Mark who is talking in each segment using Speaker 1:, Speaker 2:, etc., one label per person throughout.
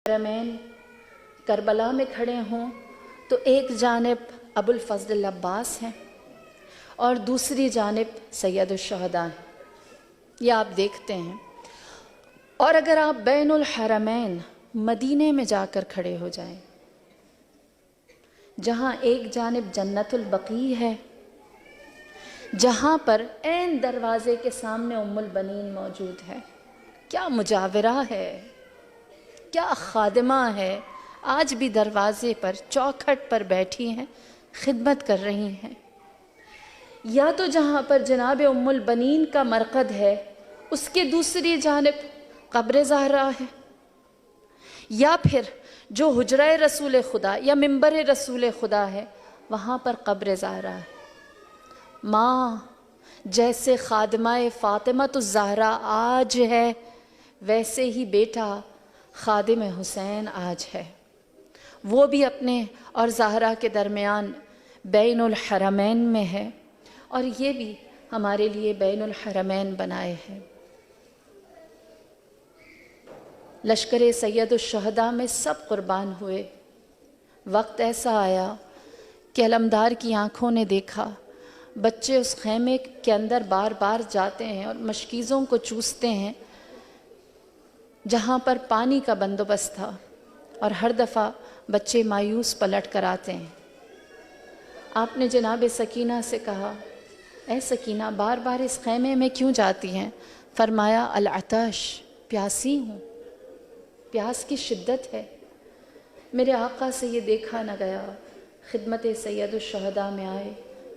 Speaker 1: حرمین کربلا میں کھڑے ہوں تو ایک جانب ابو الفضل عباس ہیں اور دوسری جانب سید الشہداء ہیں، یہ آپ دیکھتے ہیں۔ اور اگر آپ بین الحرمین مدینے میں جا کر کھڑے ہو جائیں، جہاں ایک جانب جنت البقیع ہے، جہاں پر عین دروازے کے سامنے ام البنین موجود ہے، کیا مجاورہ ہے، کیا خادمہ ہے، آج بھی دروازے پر چوکھٹ پر بیٹھی ہیں، خدمت کر رہی ہیں۔ یا تو جہاں پر جناب ام البنین کا مرقد ہے، اس کے دوسری جانب قبر زہرا ہے، یا پھر جو حجرہ رسول خدا یا منبر رسول خدا ہے وہاں پر قبر زہرا ہے۔ ماں جیسے خادمہ فاطمۃ الزہرا آج ہے، ویسے ہی بیٹا خادم حسین آج ہے، وہ بھی اپنے اور زہرا کے درمیان بین الحرمین میں ہے، اور یہ بھی ہمارے لیے بین الحرمین بنائے ہیں۔ لشکر سید الشہداء میں سب قربان ہوئے۔ وقت ایسا آیا کہ علمدار کی آنکھوں نے دیکھا بچے اس خیمے کے اندر بار بار جاتے ہیں اور مشکیزوں کو چوستے ہیں جہاں پر پانی کا بندوبست تھا، اور ہر دفعہ بچے مایوس پلٹ کر آتے ہیں۔ آپ نے جناب سکینہ سے کہا، اے سکینہ بار بار اس خیمے میں کیوں جاتی ہیں؟ فرمایا العطش، پیاسی ہوں، پیاس کی شدت ہے۔ میرے آقا سے یہ دیکھا نہ گیا، خدمت سید الشہداء میں آئے،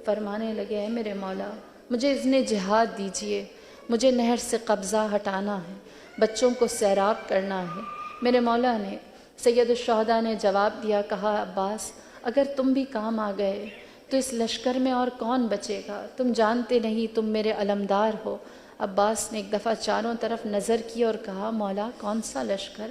Speaker 1: فرمانے لگے اے میرے مولا مجھے اذن جہاد دیجئے، مجھے نہر سے قبضہ ہٹانا ہے، بچوں کو سیراب کرنا ہے۔ میرے مولا نے، سید الشہداء نے جواب دیا، کہا عباس اگر تم بھی کام آ گئے تو اس لشکر میں اور کون بچے گا؟ تم جانتے نہیں تم میرے علمدار ہو۔ عباس نے ایک دفعہ چاروں طرف نظر کی اور کہا مولا کون سا لشکر،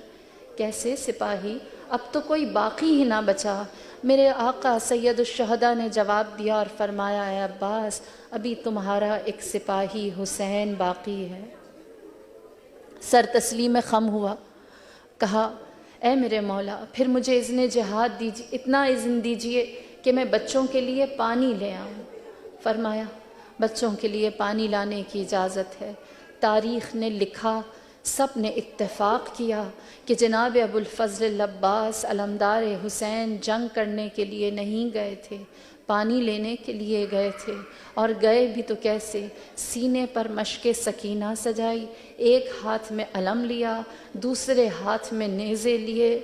Speaker 1: کیسے سپاہی، اب تو کوئی باقی ہی نہ بچا۔ میرے آقا سید الشہداء نے جواب دیا اور فرمایا اے عباس ابھی تمہارا ایک سپاہی حسین باقی ہے۔ سر تسلیم خم ہوا، کہا اے میرے مولا پھر مجھے اذن جہاد دیجیے، اتنا اذن دیجیے کہ میں بچوں کے لیے پانی لے آؤں۔ فرمایا بچوں کے لیے پانی لانے کی اجازت ہے۔ تاریخ نے لکھا، سب نے اتفاق کیا کہ جناب ابو الفضل عباس علمدار حسین جنگ کرنے کے لیے نہیں گئے تھے، پانی لینے کے لیے گئے تھے، اور گئے بھی تو کیسے، سینے پر مشق سکینہ سجائی، ایک ہاتھ میں علم لیا، دوسرے ہاتھ میں نیزے لیے،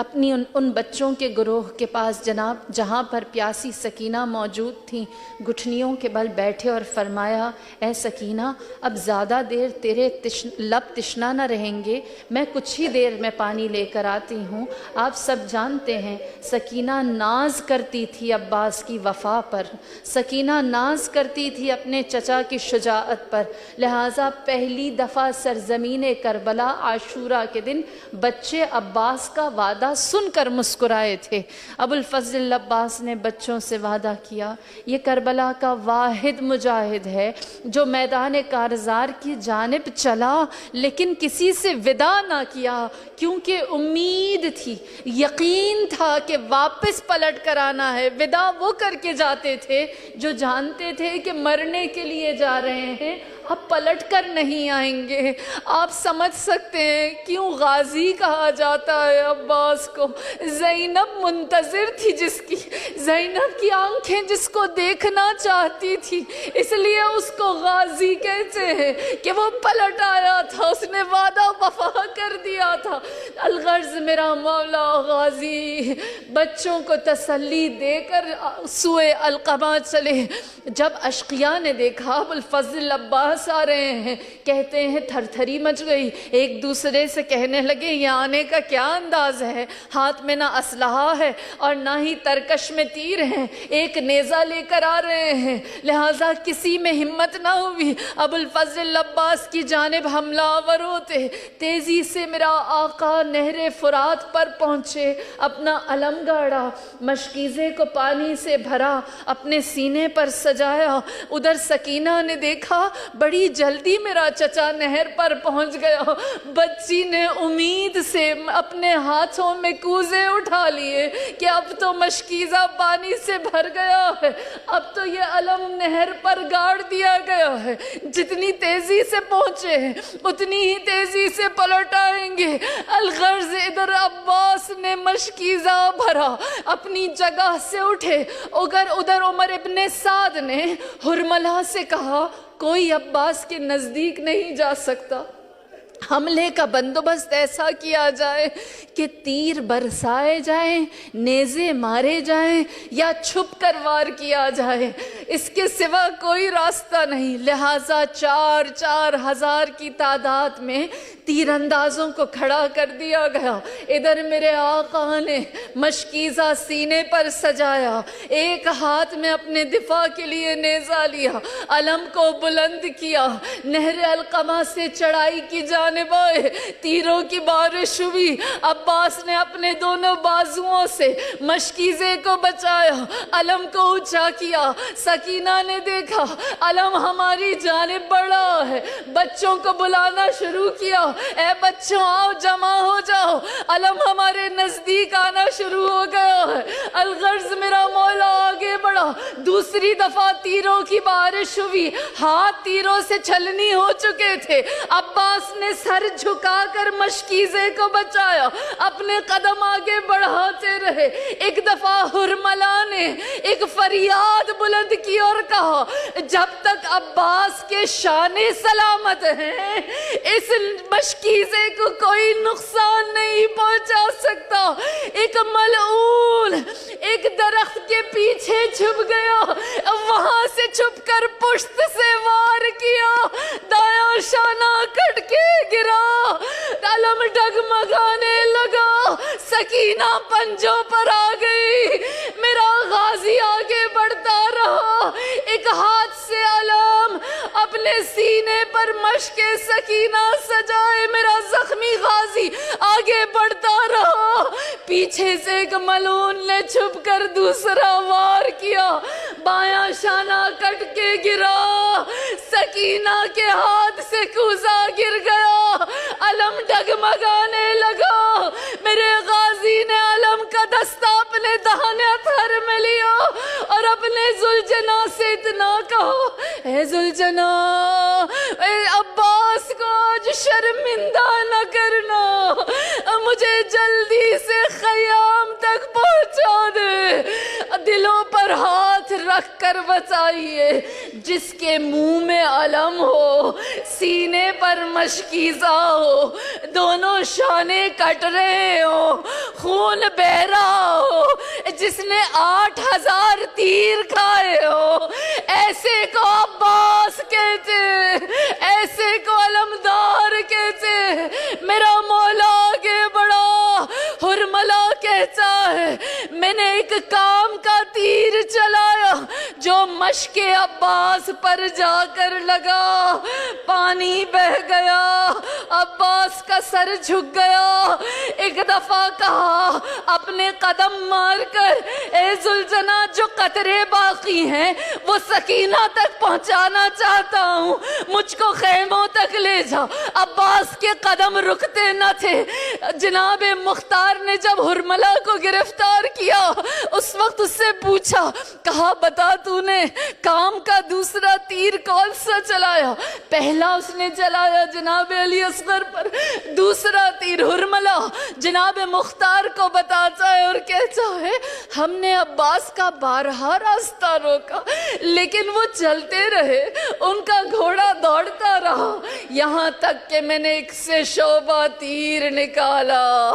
Speaker 1: اپنی ان بچوں کے گروہ کے پاس جناب جہاں پر پیاسی سکینہ موجود تھیں گھٹنیوں کے بل بیٹھے اور فرمایا اے سکینہ اب زیادہ دیر تیرے لب تشنا نہ رہیں گے، میں کچھ ہی دیر میں پانی لے کر آتی ہوں۔ آپ سب جانتے ہیں سکینہ ناز کرتی تھی عباس کی وفا پر، سکینہ ناز کرتی تھی اپنے چچا کی شجاعت پر، لہٰذا پہلی دفعہ سرزمین کربلا عاشورہ کے دن بچے عباس کا وعدہ سن کر مسکرائے تھے۔ ابو الفضل عباس نے بچوں سے وعدہ کیا، یہ کربلا کا واحد مجاہد ہے جو میدان کارزار کی جانب چلا لیکن کسی سے وداع نہ کیا، کیونکہ امید تھی، یقین تھا کہ واپس پلٹ کر آنا ہے۔ وداع وہ کر کے جاتے تھے جو جانتے تھے کہ مرنے کے لیے جا رہے ہیں، اب پلٹ کر نہیں آئیں گے۔ آپ سمجھ سکتے ہیں کیوں غازی کہا جاتا ہے عباس کو۔ زینب منتظر تھی جس کی، زینب کی آنکھیں جس کو دیکھنا چاہتی تھی، اس لیے اس کو غازی کہتے ہیں کہ وہ پلٹ آیا تھا، اس نے وعدہ وفا کر دیا تھا۔ الغرض میرا مولا غازی بچوں کو تسلی دے کر سوئے القمہ چلے۔ جب اشقیاء نے دیکھا ابو الفضل عباس آ رہے ہیں، کہتے ہیں تھر تھری مچ گئی، ایک دوسرے سے کہنے لگے یہ آنے کا کیا انداز ہے، ہاتھ میں نہ اسلحہ ہے اور نہ ہی ترکش میں تیر ہیں، ایک نیزہ لے کر آ رہے ہیں، لہٰذا کسی میں ہمت نہ ہوئی ابو الفضل عباس کی جانب حملہ آور ہوتے۔ تیزی سے میرا آقا نہر فرات پر پہنچے، اپنا علم گاڑا، مشکیزے کو پانی سے بھرا، اپنے سینے پر سجایا۔ ادھر سکینہ نے دیکھا بڑی جلدی میرا چچا نہر پر پہنچ گیا۔ بچی نے امید سے اپنے ہاتھوں میں کوزے اٹھا لیے کہ اب تو مشکیزہ پانی سے بھر گیا ہے، اب تو یہ علم نہر پر گاڑ دیا گیا ہے، جتنی تیزی سے پہنچے ہیں اتنی ہی تیزی سے پلٹ آئیں گے۔ الغرض ادھر عباس نے مشکیزہ بھرا، اپنی جگہ سے اٹھے، ادھر عمر ابن سعد نے ہرملہ سے کہا کوئی عباس کے نزدیک نہیں جا سکتا، حملے کا بندوبست ایسا کیا جائے کہ تیر برسائے جائیں، نیزے مارے جائیں یا چھپ کر وار کیا جائے، اس کے سوا کوئی راستہ نہیں۔ لہٰذا 4 ہزار کی تعداد میں تیر اندازوں کو کھڑا کر دیا گیا۔ ادھر میرے آقا نے مشکیزہ سینے پر سجایا، ایک ہاتھ میں اپنے دفاع کے لیے نیزہ لیا، علم کو بلند کیا، نہر القمہ سے چڑھائی کی جانب آئے، تیروں کی بارش ہوئی۔ عباس نے اپنے دونوں بازوؤں سے مشکیزے کو بچایا، علم کو اونچا کیا۔ سکینہ نے دیکھا علم ہماری جانب بڑھا ہے، بچوں کو بلانا شروع کیا، اے بچوں آؤ جمع ہو جاؤ، علم ہمارے نزدیک آنا شروع ہو گیا ہے۔ الغرض میرا مولا آگے بڑھا، دوسری دفعہ تیروں کی بارش ہوئی، ہاتھ تیروں سے چھلنی ہو چکے تھے۔ عباس نے سر جھکا کر مشکیزے کو بچایا، اپنے قدم آگے بڑھاتے رہے۔ ایک دفعہ ہرملہ نے ایک فریاد بلند کی اور کہا جب تک عباس کے شانے سلامت ہیں اس مشکیزے کو کوئی نقصان نہیں پہنچا سکتا۔ ایک ملعون ایک درخت کے پیچھے چھپ گیا، وہاں سے چھپ کر پشت سے وار کیا، دایاں شانہ کٹ کے گرا، علم ڈگمگانے لگا، سکینہ پنجوں پر آ گئی، میرا غازی آگے بڑھتا رہا، ایک ہاتھ سے علم اپنے سینے پر مشق سکینہ سجائے، میرا زخمی غازی آگے بڑھتا رہا، پیچھے سے ایک ملعون نے چھپ کر دوسرا وار کیا، بایاں شانہ کٹ کے گرا، سکینہ کے ہاتھ سے کوزہ گر گیا، علم ڈگمگانے لگا، میرے غازی نے علم کا دستہ اپنے داہنے ہتھر میں لیا اور اپنے ذوالجناح سے اتنا کہا اے ذوالجناح، اے عباس کو آج شرمندہ نہ کرنا، مجھے جلدی سے خیام تک پہنچا دے، دلوں پر ہاتھ رکھ کر بتائیے جس کے منہ میں علم ہو، سینے پر مشکیزہ ہو، دونوں شانے کٹ رہے ہو، خون بہ رہا ہو، جس نے 8000 تیر کھائے ہو، ایسے کو عباس کہتے، ایسے کو علمدار کہتے۔ میرا مولا آگے بڑھا، ہرملہ کہتا ہے میں نے ایک کام کا تیر چلایا جو مشق عباس پر جا کر لگا، پانی بہ گیا، عباس کا سر جھک گیا، ایک دفعہ کہا اپنے قدم مار کر اے ذوالجناح جو قطرے باقی ہیں وہ سکینہ تک پہنچانا چاہتا ہوں، مجھ کو خیموں تک لے جا۔ عباس کے قدم رکتے نہ تھے۔ جناب مختار نے جب ہرملہ کو گرفتار کیا اس وقت اس سے پوچھا، کہا بتا تو نے کام کا دوسرا تیر کون سا چلایا؟ پہلا اس نے چلایا جناب علی اصغر پر، دوسرا تیر ہرملہ جناب مختار کو بتاتا ہے اور کہتا ہے ہم نے عباس کا بارہا راستہ روکا لیکن وہ چلتے رہے، ان کا گھوڑا دوڑتا رہا، یہاں تک کہ میں نے ایک سے شعبہ تیر نکالا۔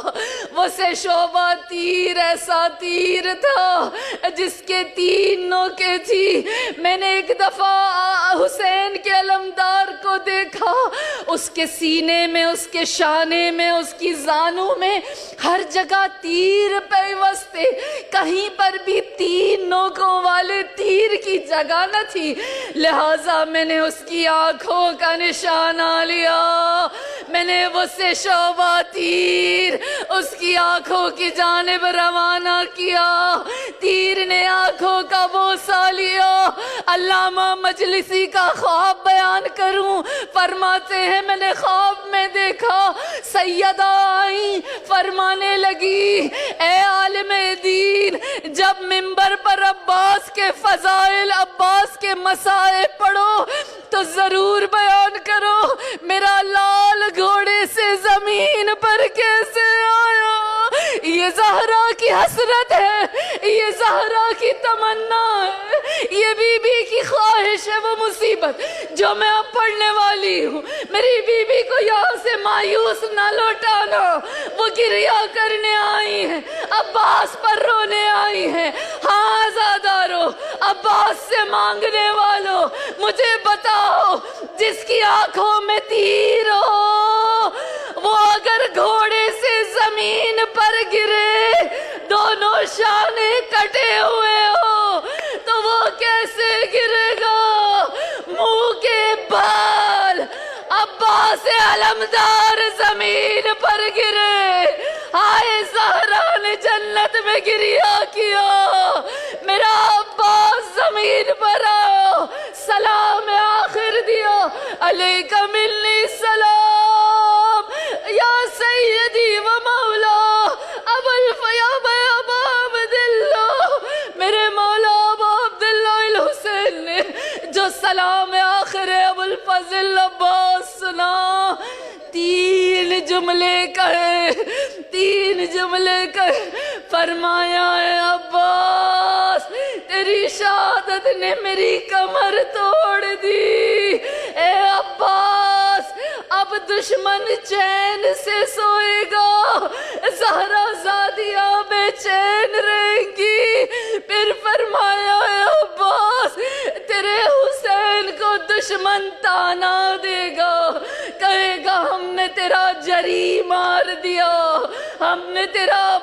Speaker 1: وہ سے شعبہ تیر ایسا تیر تھا جس کے 3 نوکیں تھی۔ میں نے ایک دفعہ حسین کے علمدار کو دیکھا، اس کے سینے میں، اس کے شانے میں، اس کی زانوں میں ہر جگہ تیر پیوستے، کہیں پر بھی 3 نوکوں والے تیر کی جگہ نہ تھی، لہٰذا میں نے اس کی آنکھوں کا نشانہ لیا، میں نے وہ سے شعبہ تیر اس کی آنکھوں کی جانب روانہ کیا، تیر نے آنکھوں کا بوسہ لیا، علامہ مجلسی کا خواب بیان کروں؟ فرماتے ہیں میں نے خواب میں دیکھا سیدہ آئیں، فرمانے لگی اے عالم دین، جب منبر پر عباس کے فضائل، عباس کے مسائل پڑھو تو ضرور بیان کرو میرا لال گھوڑے سے زمین پر کیسے آیا۔ یہ زہرا کی حسرت ہے، یہ زہرا کی تمنا ہے، یہ بی بی کی خواہش ہے، وہ مصیبت جو میں اب پڑھنے والی ہوں۔ میری بی بی کو یہاں سے مایوس نہ لوٹانا، وہ گریہ کرنے آئی ہیں، عباس پر رونے آئی ہیں۔ ہاں آزادارو، عباس سے مانگنے والوں، مجھے بتاؤ جس کی آنکھوں میں تیر ہو وہ اگر گھوڑے سے زمین پر گرے، دونوں شانے کٹے ہوئے ہو تو وہ کیسے گرے گا؟ منہ کے بال عباس علمدار زمین پر گرے۔ ہائے زہرا نے جنت میں گریہ کیا، میرا عباس زمین پر آؤ، سلام آخر دیا، علیکہ منی سلام یا سیدی و مولا ابو الفیاب ابا عبداللہ۔ میرے مولا ابا عبداللہ الحسین نے جو سلام آخر ابو الفضل عباس سنا، تین جملے کہے، تین جملے کہے، فرمایا اے عباس تیری شہادت نے میری کمر توڑ دی۔ اے عباس اب دشمن چین سے سوئے گا، زہرا زادیاں بے چین رہیں گی۔ پھر فرمایا اے عباس تیرے حسین کو دشمن تانا دے گا، کہے گا ہم نے تیرا جری مار دیا، ہم نے تیرا